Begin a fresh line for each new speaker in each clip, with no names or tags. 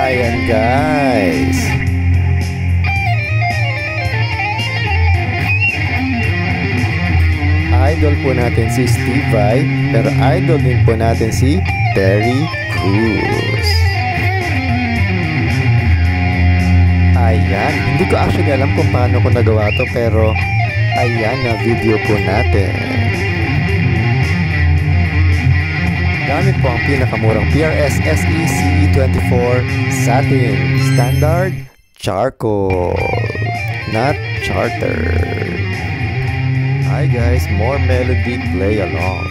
Ayan guys. Idol po natin si Steve Vai, pero idol din po natin si Terry Crews. Ayan, hindi ko actually alam kung paano ko nagawa to, pero ayan na video po natin. Gamit po ang pinakamurang PRS SE CE24 Satin Standard Charcoal, not Chartered. Hi guys, more melody play along.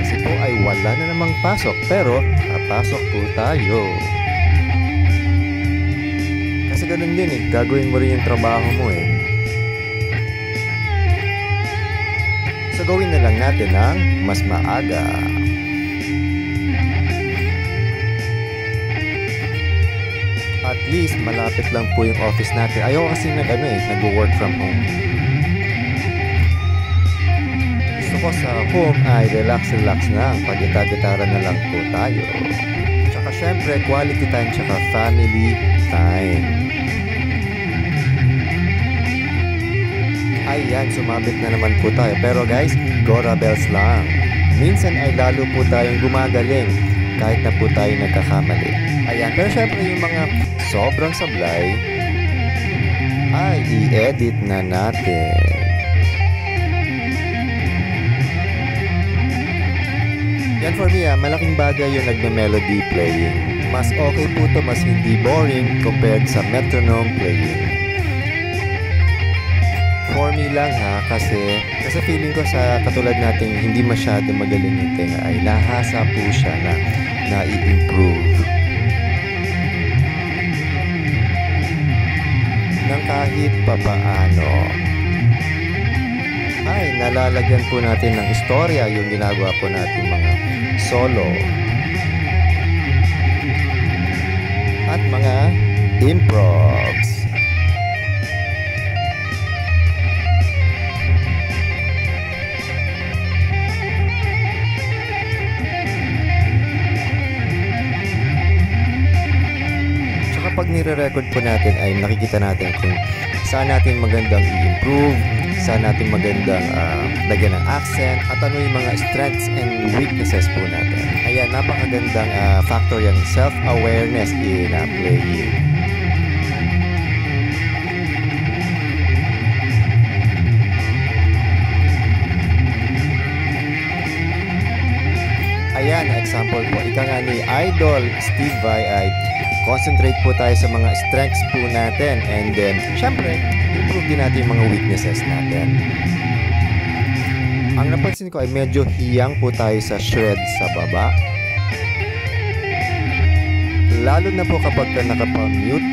Kasi po ay wala na namang pasok, pero papasok po tayo. Kasi ganun din eh, gagawin mo rin yung trabaho mo eh. So gawin na lang natin ng mas maaga. At least malapit lang po yung office natin. Ayaw kasi nag-work from home. Gusto ko sa home ay relax lang. Pag-gitara na lang po tayo. Tsaka syempre quality time tsaka family time. Ayan, sumabit na naman po tayo. Pero guys, Gora Bells lang. Minsan ay lalo po tayong gumagaling kahit na po tayo nagkakamali. Ayan, pero syempre yung mga sobrang sablay ay i-edit na natin. Yan for me malaking bagay yung nagme-melody playing. Mas okay po to, mas hindi boring compared sa metronome playing. For me lang kasi feeling ko sa katulad nating hindi masyado magaling yung tenga ay nahasa po siya na i-improve ng kahit papaano. Ay nalalagyan po natin ng istorya yung ginagawa po natin mga solo at mga improvs. Pag nire-record po natin ay nakikita natin kung saan natin magandang i-improve, saan natin magandang lagyan ng accent, at ano yung mga strengths and weaknesses po natin. Ayan, napakagandang factor yung self-awareness in playing. Ayan, example po, ika nga ni Idol Steve Vai ay concentrate po tayo sa mga strengths po natin, and then syempre improve din natin yung mga weaknesses natin. Ang napansin ko ay medyo hiyang po tayo sa shred sa baba, lalo na po kapag nakapa-mute,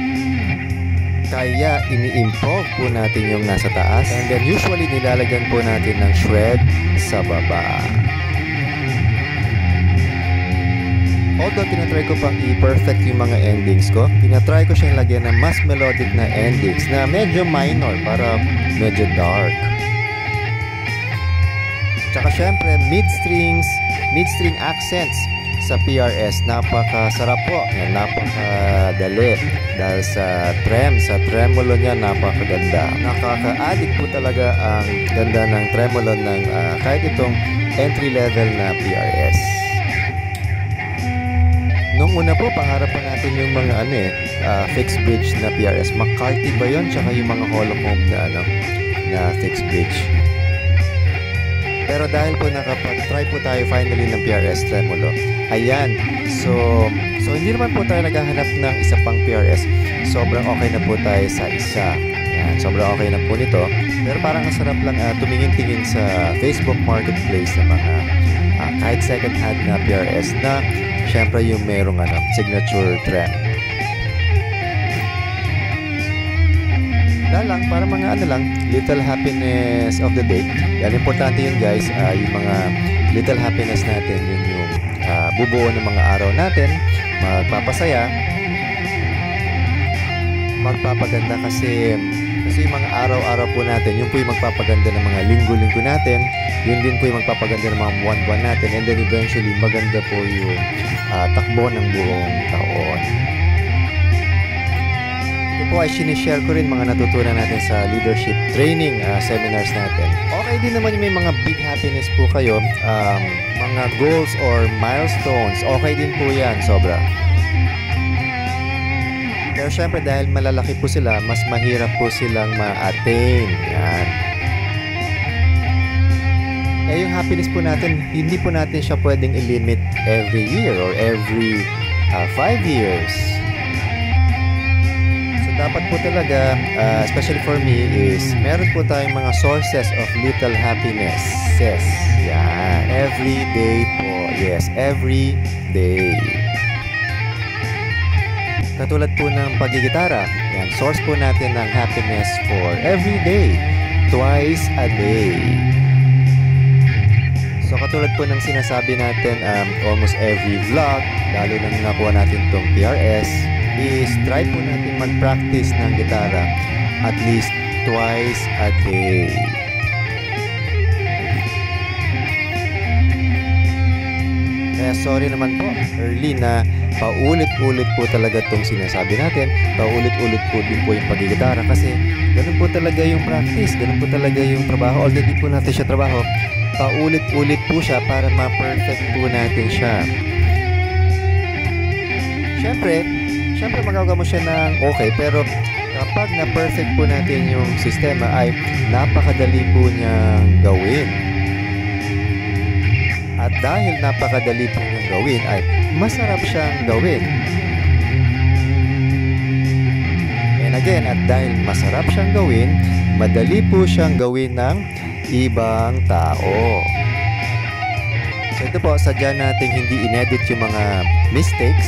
kaya ini-improve po natin yung nasa taas, and then usually nilalagyan po natin ng shred sa baba. Although tinatry ko pang i-perfect yung mga endings ko, tinatry ko siyang lagyan ng mas melodic na endings na medyo minor para medyo dark. Tsaka syempre, mid-string accents sa PRS, napakasarap po, napakadali. Dahil sa tremolo niya, napakaganda. Nakaka-addict po talaga ang ganda ng tremolo ng kahit itong entry-level na PRS. Nung una po, pangarap pa natin yung mga fixed bridge na PRS. McCarthy ba yun? Tsaka yung mga holocomb na fixed bridge. Pero dahil po nakapag-try po tayo finally ng PRS tremolo, ayan. So hindi naman po tayo naghahanap ng isa pang PRS. Sobrang okay na po tayo sa isa. Ayan, sobrang okay na po nito. Pero parang ang sarap lang tumingin-tingin sa Facebook Marketplace na mga kahit second hand na PRS na syempre yung merong signature trem. Lang para mga little happiness of the day. Yan, importante yun guys, yung mga little happiness natin, yun yung bubuo ng mga araw natin, magpapasaya, magpapaganda kasi Kasi yung mga araw-araw po natin, yun po yung magpapaganda ng mga linggo-linggo natin, yun din po yung magpapaganda ng mga buwan-buwan natin, and then eventually maganda po yung takbo ng buong taon. Ito po ay sinishare ko rin mga natutunan natin sa leadership training seminars natin. Okay din naman yung may mga big happiness po kayo, mga goals or milestones, okay din po yan, sobra. Pero syempre dahil malalaki po sila, mas mahirap po silang ma-attain. Yan. Eh yung happiness po natin, hindi po natin siya pwedeng i-limit every year or every 5 years. So dapat po talaga, especially for me, is meron po tayong mga sources of little happiness. Yes. Yan. Every day po. Yes, every day. Katulad po ng pagigitara, yan, source po natin ng happiness for every day, twice a day. So katulad po ng sinasabi natin almost every vlog, lalo na nakuha natin itong PRS, is try po natin mag-practice ng gitara at least twice a day. Kaya sorry naman po, early na paulit-ulit po talaga itong sinasabi natin, paulit-ulit po din po yung pagigitara kasi ganun po talaga yung practice, ganun po talaga yung trabaho. Although di po natin siya trabaho, paulit-ulit po siya para ma-perfect po natin siya. Siyempre magagawa mo siya ng okay, pero kapag na-perfect po natin yung sistema ay napakadali po niyang gawin. At dahil napakadali po niyang gawin ay masarap siyang gawin. And again, at dahil masarap siyang gawin, madali po siyang gawin ng ibang tao. So ito po, sadya natin hindi inedit yung mga mistakes.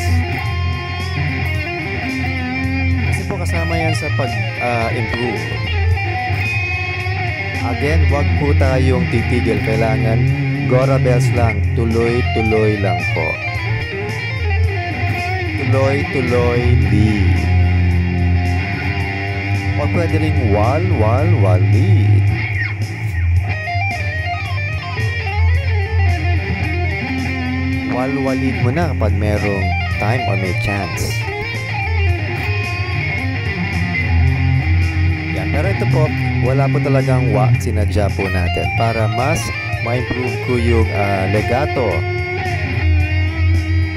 Kasi po kasama yan sa pag-improve. Again, wag po tayong titigil. Kailangan Gora bells lang, tuloy-tuloy lang po. Tuloy-tuloy lead. O pwede rin wal lead. Wal-walid mo na kapag merong time or may chance. Yan, pero ito po, wala po talagang sinadya po natin para mas ma-improve ko yung legato.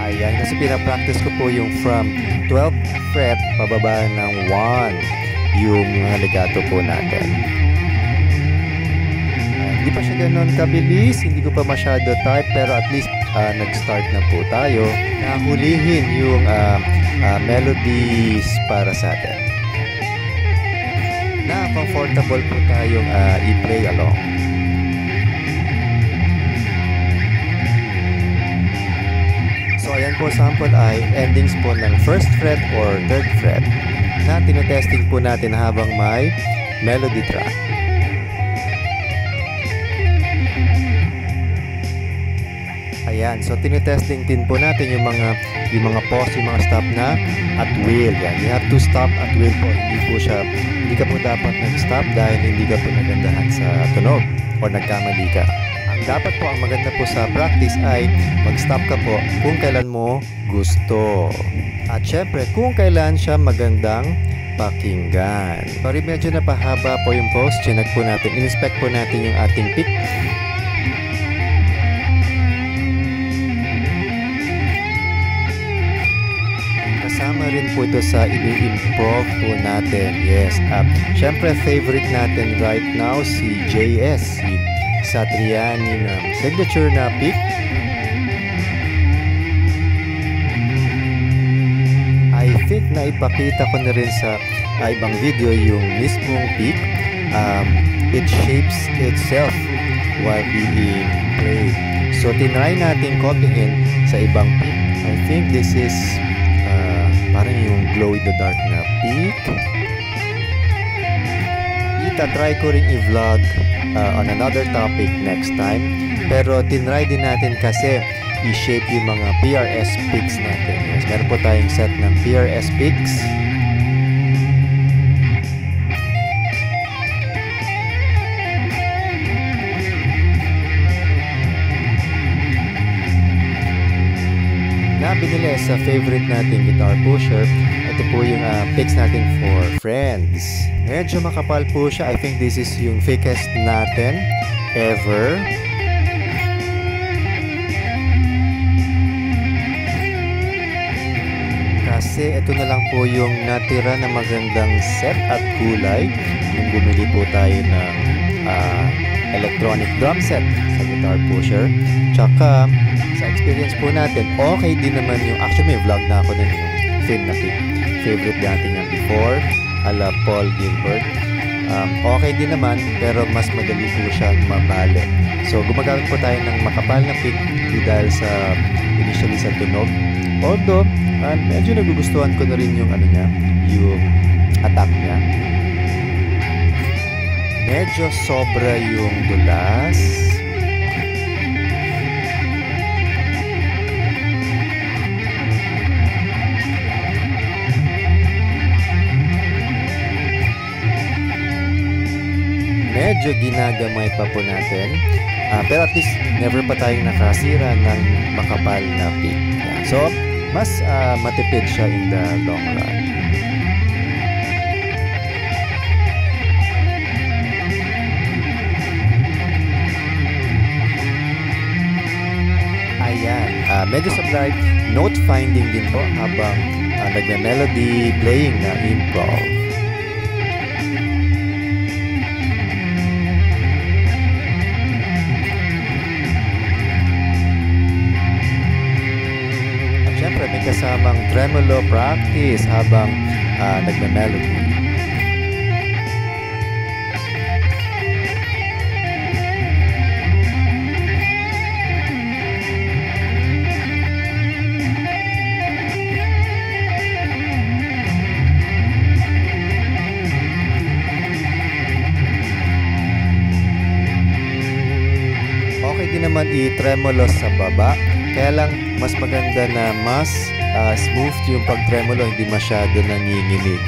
Ayan, kasi pinapractice ko po yung from 12th fret pababa ng 1 yung legato po natin. Hindi pa siya ganun kabilis, hindi ko pa masyado type, pero at least nag-start na po tayo na hulihin yung melodies para sa atin. Na comfortable po tayong i-play along. So ayan po, sample ay endings po ng 1st fret or 3rd fret na tinetesting po natin habang may melody track. Ayan, so tinetesting din po natin yung mga pause, yung mga stop na at will. Yan, you have to stop at will po. Hindi ka po dapat nag-stop dahil hindi ka po nagandahan sa tunog o nagkamali ka. Dapat po ang maganda po sa practice ay mag-stop ka po kung kailan mo gusto. At syempre, kung kailan siya magandang pakinggan. Sorry, medyo napahaba po yung pause. Chinek po natin. In-inspect po natin yung ating pick. Kasama rin po ito sa i-improve po natin. Yes. Syempre, favorite natin right now si JS. Si Satriani na signature na pick. I think na ipakita ko na rin sa ibang video yung mismong pick. It shapes itself while being played. So tinry natin copyhin sa ibang pick. I think this is parang yung glow in the dark na pick. Itatry ko rin i-vlog on another topic next time. Pero tinry din natin kasi i-shape yung mga PRS picks natin. Yes, meron po tayong set ng PRS picks. binili sa favorite nating guitar pusher. Ito po yung picks natin for friends. Medyo makapal po siya. I think this is yung thickest natin ever. Kasi ito na lang po yung natira na magandang set at kulay. Yung bumili po tayo ng electronic drum set sa guitar pusher. Tsaka sa experience po natin, okay din naman yung, actually may vlog na ako din yung film na pick. Favorite natin yan before, ala Paul Gilbert. Okay din naman, pero mas madali po siyang mabali. So gumagamit po tayo ng makapal na pick dahil sa initially sa tunog. Although, medyo nagugustuhan ko na rin yung ano niya, yung attack niya. Medyo sobra yung dulas. Medyo ginagamay pa po natin. Pero at least never pa tayong nakasira ng makapal na pick. So, mas matipid siya in the long run. Ayan. Medyo sublime note finding din po habang nagme-melody playing na improv. Siyempre, may kasamang tremolo practice habang nagme-melody. Okay din naman i-tremolo sa baba. Kaya lang, mas maganda na mas smooth yung pag-tremolo, hindi masyado nanginginig.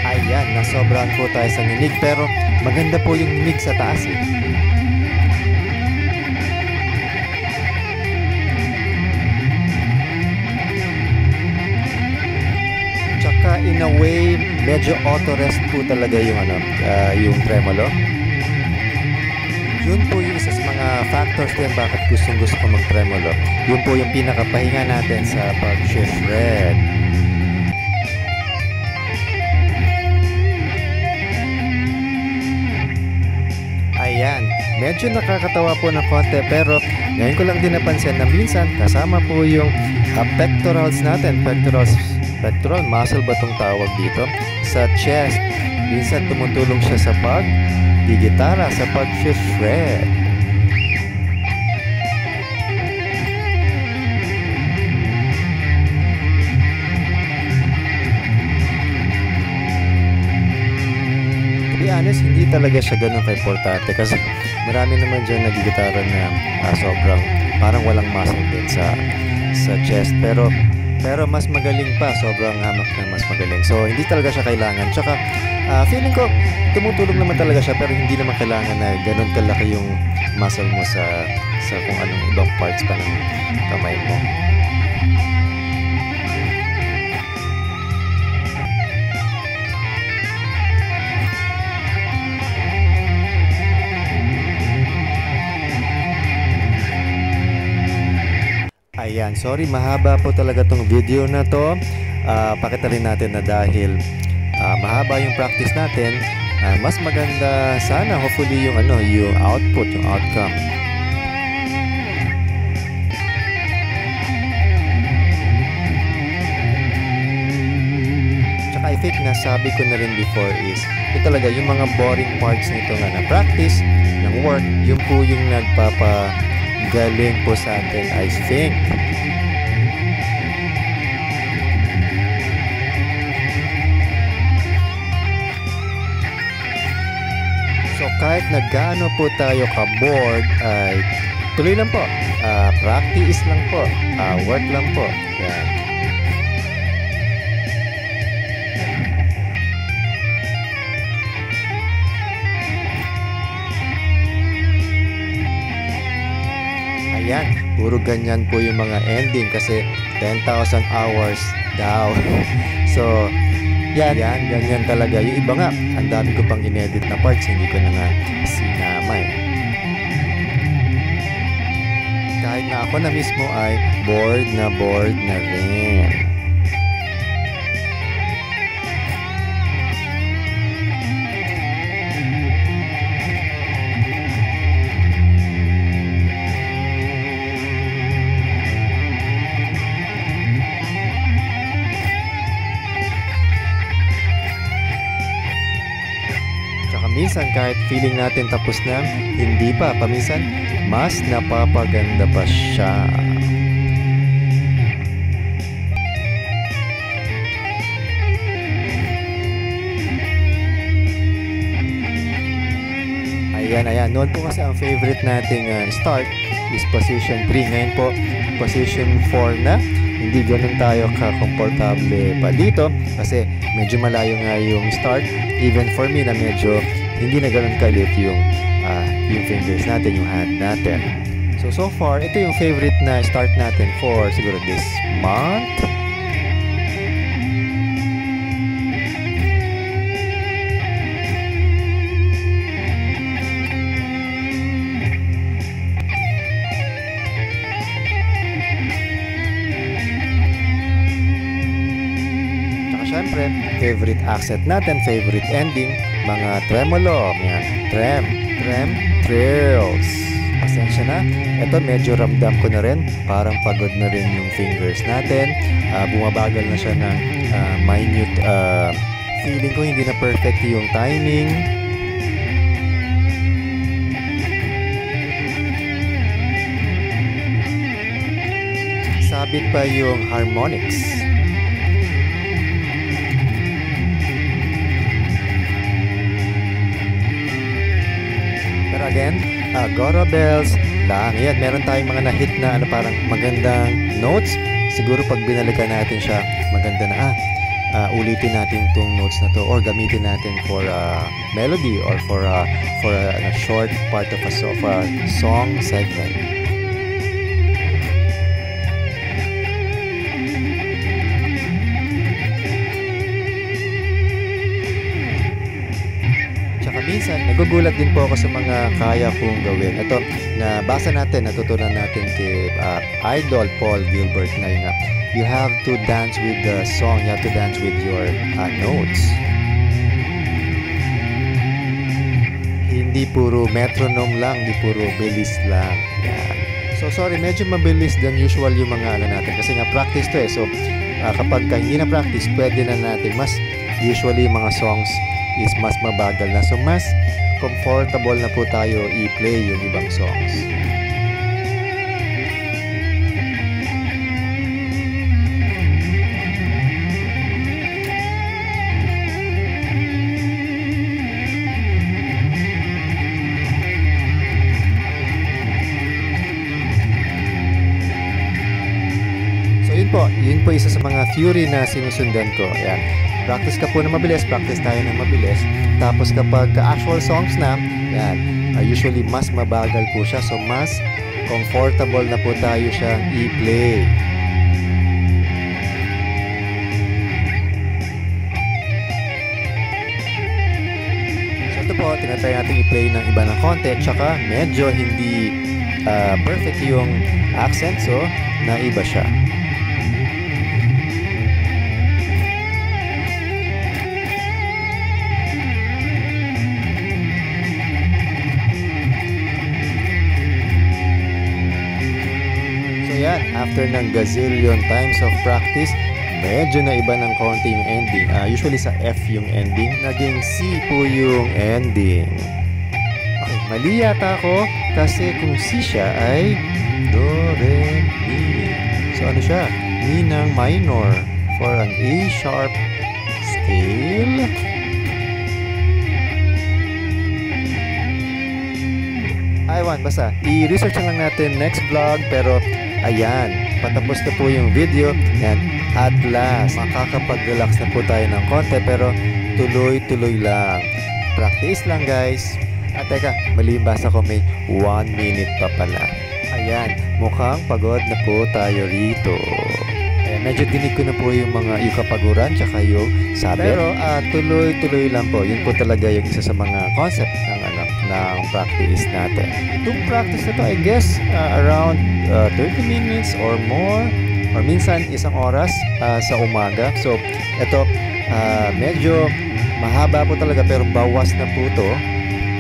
Ayan, nasobrahan po tayo sa nginig, pero maganda po yung nginig sa taas eh. In a way, medyo auto-rest po talaga yung yung tremolo. Yun po yung isa sa mga factors din bakit gustong-gusto ko mag-tremolo. Yun po yung pinakapahinga natin sa pag-shred. Ayan, medyo nakakatawa po ng konti pero ngayon ko lang din napansin na minsan kasama po yung pectorals natin, pectoral muscle ba itong tawag dito? Sa chest. Minsan tumutulong siya sa pag-gitara, sa pag-shred. To be honest, hindi talaga siya ganun ka-importante kasi marami naman dyan nagigitara na sobrang parang walang muscle din sa chest. Pero mas magaling pa, sobrang hamak na mas magaling. So, hindi talaga siya kailangan. Tsaka, feeling ko, tumutulong naman talaga siya, pero hindi naman kailangan na ganun kalaki yung muscle mo sa kung anong ibang parts pa ng kamay mo. Ayan, sorry, mahaba po talaga tong video na to. Pakita rin natin na dahil mahaba yung practice natin, mas maganda sana hopefully yung yung output, yung outcome. Tsaka I think nasabi ko na rin before is ito talaga yung mga boring parts nito nga na practice ng work, yung po yung galing po sa atin, I think. So kahit na gaano po tayo ka-bored, ay tuloy lang po. Practice lang po. Work lang po. Yan. Ayan, puro ganyan po yung mga ending kasi 10,000 hours daw. So, yan, ganyan talaga. Yung iba nga, ang dami ko pang inedit na parts, hindi ko na nga sinama eh. Kahit na ako na mismo ay bored na rin. Minsan kahit feeling natin tapos na, hindi pa. Paminsan, mas napapaganda pa siya. Ayan. Noon po kasi ang favorite nating start is position 3. Ngayon po, position 4 na. Hindi ganun tayo ka-komportable pa dito kasi medyo malayo nga yung start. Even for me na medyo hindi na ganun kalit yung fingers natin, yung hand natin. So far, ito yung favorite na start natin for siguro this month. Siyempre, favorite accent natin, favorite ending, mga tremolo, yan, trills. Pasensya na, ito medyo ramdam ko na rin, parang pagod na rin yung fingers natin, bumabagal na siya ng minute, feeling ko hindi na perfect yung timing. Sabit pa yung harmonics. Again, Agora Bells lang. Yan, meron tayong mga na-hit na parang magandang notes. Siguro pag binalikan natin siya, maganda na ulitin natin itong notes na to or gamitin natin for melody or for a short part of a song segment. Minsan, nagugulat din po ako sa mga kaya kong gawin. Ito, natutunan natin kay Idol Paul Gilbert na yun nga. You have to dance with the song, you have to dance with your notes. Hindi puro metronome lang, hindi puro bilis lang. Yan. So, sorry, medyo mabilis than usual yung mga natin. Kasi nga, practice to eh. So, kapag hindi na practice, pwede na natin. Mas usually mga songs is mas mabagal na. So, mas comfortable na po tayo i-play yung ibang songs. So, yun po isa sa mga theory na sinusundan ko. Ayan. Practice ka po na mabilis, practice tayo na mabilis. Tapos kapag actual songs na, yan, usually mas mabagal po siya. So, mas comfortable na po tayo siyang i-play. So, ito po, tinatry natin i-play ng iba ng konti. Tsaka, medyo hindi perfect yung accent. So, naiba siya. After ng gazillion times of practice, medyo na iba ng konti yung ending. Usually sa F yung ending, naging C po yung ending. Okay, mali yata ako kasi kung C siya ay Do, Re, Mi. So ano siya? Mi ng minor for an A sharp scale. Basta i-research lang natin next vlog, pero ayan, patapos na po yung video. Yan, at last, makakapag-relax na po tayo ng konti, pero tuloy-tuloy lang. Practice lang guys. At teka, mali yung basa ko, may 1 minute pa pala. Ayan, mukhang pagod na po tayo rito. Ayan, medyo dinig ko na po yung kapaguran tsaka yung sabit. Pero tuloy-tuloy lang po. Yun po talaga yung isa sa mga concept ng practice natin. Itong practice na to, I guess, around 30 minutes or more. Or minsan, isang oras sa umaga. So, ito, medyo mahaba po talaga pero bawas na po to.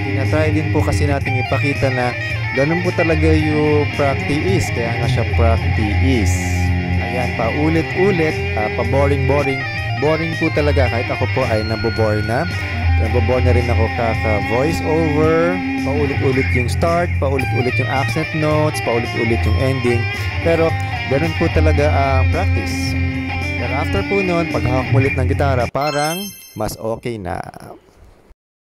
Tinatry din po kasi natin ipakita na ganun po talaga yung practice. Kaya nga siya practice. Ayan, paulit-ulit, pa-boring-boring. Boring po talaga. Kahit ako po ay nabobore na. Nabobore na rin ako kaka-voice over. Paulit-ulit yung start, paulit-ulit yung accent notes, paulit-ulit yung ending. Pero ganun po talaga ang practice. Pero after po nun, paghahak ulit ng gitara, parang mas okay na.